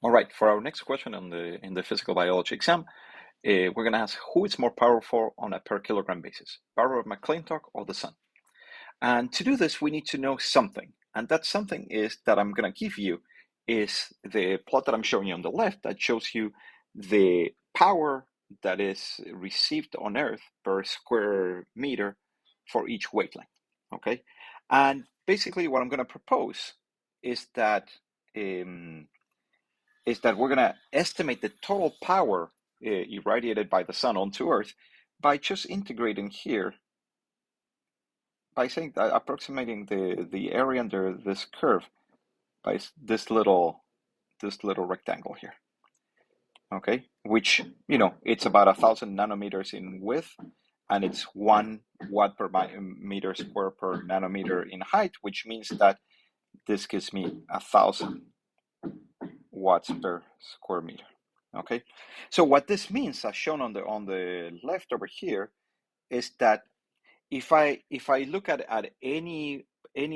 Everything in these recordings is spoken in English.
All right, for our next question in the physical biology exam, we're going to ask who is more powerful on a per kilogram basis, Barbara McClintock or the sun? And to do this, we need to know something. And that something is that I'm going to give you is the plot that I'm showing you on the left that shows you the power that is received on Earth per square meter for each wavelength. Okay. And basically, what I'm going to propose is that um, we're going to estimate the total power irradiated by the sun onto Earth by just integrating here by saying that approximating the area under this curve by this little rectangle here, okay, which it's about 1,000 nanometers in width, and it's 1 watt per meter square per nanometer in height, which means that this gives me 1,000 watts per square meter. Okay, so what this means, as shown on the left over here, is that if I look at any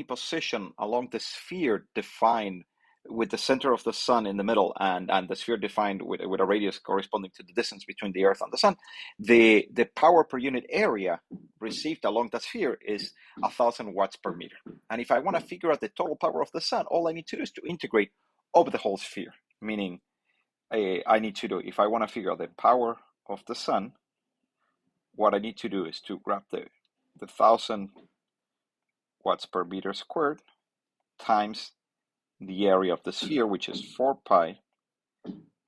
position along the sphere defined with the center of the sun in the middle and the sphere defined with a radius corresponding to the distance between the Earth and the sun, the power per unit area received along that sphere is 1,000 watts per meter. And if I want to figure out the total power of the sun, all I need to do is to integrate over the whole sphere, meaning I need to do, if I want to figure out the power of the sun, what I need to do is to grab the 1,000 watts per meter squared times the area of the sphere, which is 4 pi,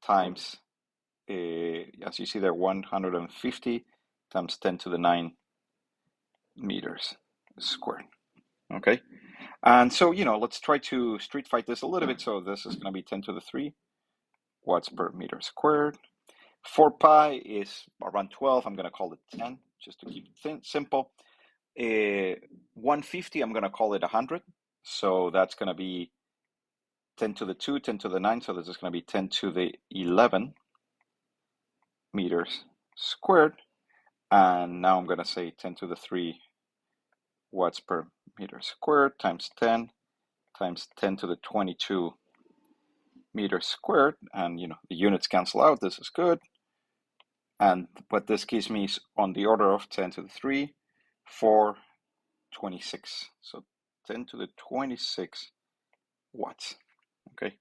times, as you see there, 150 times 10 to the 9 meters squared. Okay, and so, let's try to street fight this a little bit. So this is going to be 10 to the 3 watts per meter squared. 4 pi is around 12. I'm going to call it 10 just to keep it simple. 150, I'm going to call it 100. So that's going to be 10 to the 2, 10 to the 9. So this is going to be 10 to the 11 meters squared. And now I'm going to say 10 to the 3 watts per meter squared times 10 times 10 to the 22 meters squared. And, the units cancel out. This is good. And what this gives me is on the order of 10 to the 3, 4, 26. So 10 to the 26 watts. Okay.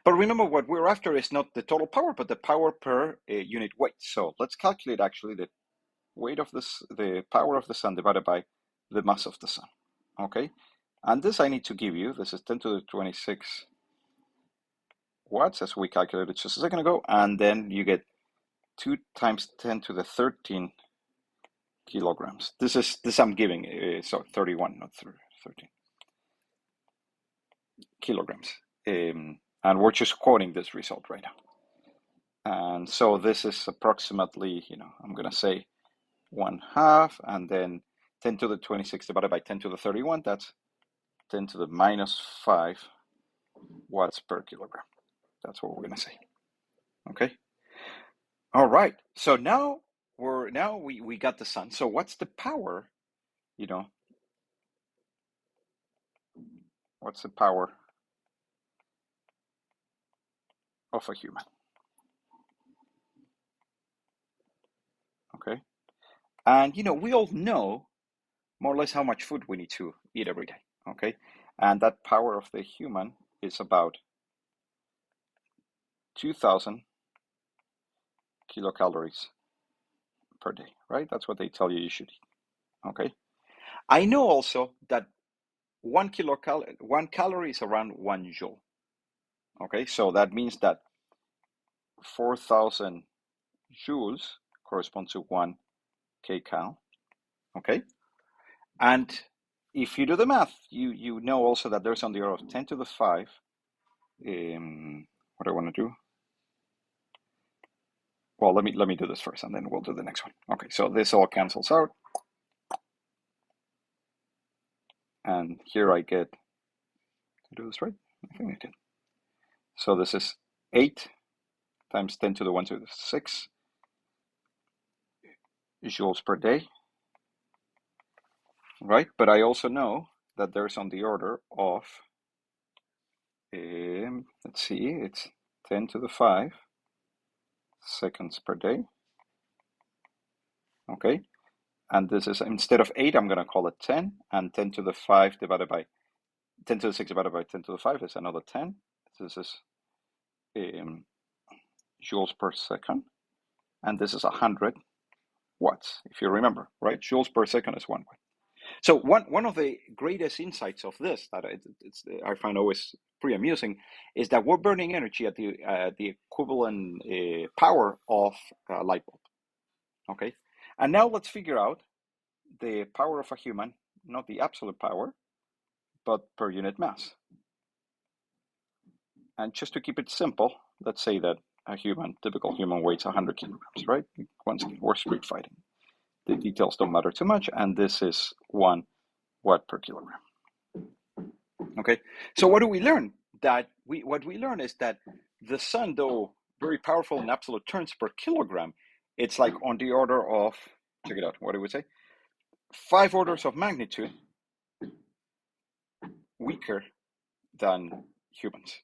But remember, what we're after is not the total power, but the power per unit weight. So let's calculate actually the weight of the power of the sun divided by the mass of the sun. Okay. And this I need to give you. This is 10 to the 26 watts, as we calculated just a second ago. And then you get 2 times 10 to the 13 kilograms. This I'm giving, so 31, not 13 kilograms. And we're just quoting this result right now. And so this is approximately, I'm going to say 1/2, and then 10 to the 26 divided by 10 to the 31, that's 10 to the minus 5 watts per kilogram. That's what we're going to say. Okay. All right. So now we got the sun. So what's the power, what's the power of a human? Okay. And, we all know more or less how much food we need to eat every day. Okay. And that power of the human is about 2,000 kilocalories per day, right? That's what they tell you should eat. Okay. I know also that 1 calorie is around 1 joule. Okay, so that means that 4,000 joules corresponds to 1 kcal. Okay, and if you do the math, you know also that there's on the order of 10 to the 5. What I want to do? Well, let me do this first, and then we'll do the next one. Okay, so this all cancels out, and here I get, to do this right? I think I did. So this is 8 times 10 to the 1 to the 6 joules per day, right? But I also know that there's on the order of, let's see, it's 10 to the 5 seconds per day. Okay, and this is, instead of 8, I'm going to call it 10, and 10 to the 5 divided by 10 to the 6 divided by 10 to the 5 is another 10. This is joules per second, and this is 100 watts, if you remember, right? Joules per second is 1 watt. So one of the greatest insights of this that I find always pretty amusing is that we're burning energy at the equivalent power of a light bulb. Okay, and now let's figure out the power of a human, not the absolute power, but per unit mass. And just to keep it simple, let's say that a typical human weighs 100 kilograms, right? Once again, we're street fighting. The details don't matter too much, and this is 1 watt per kilogram. Okay, so what do we learn? What we learn is that the sun, though very powerful in absolute terms per kilogram, it's like on the order of, check it out, what do we say? 5 orders of magnitude weaker than humans.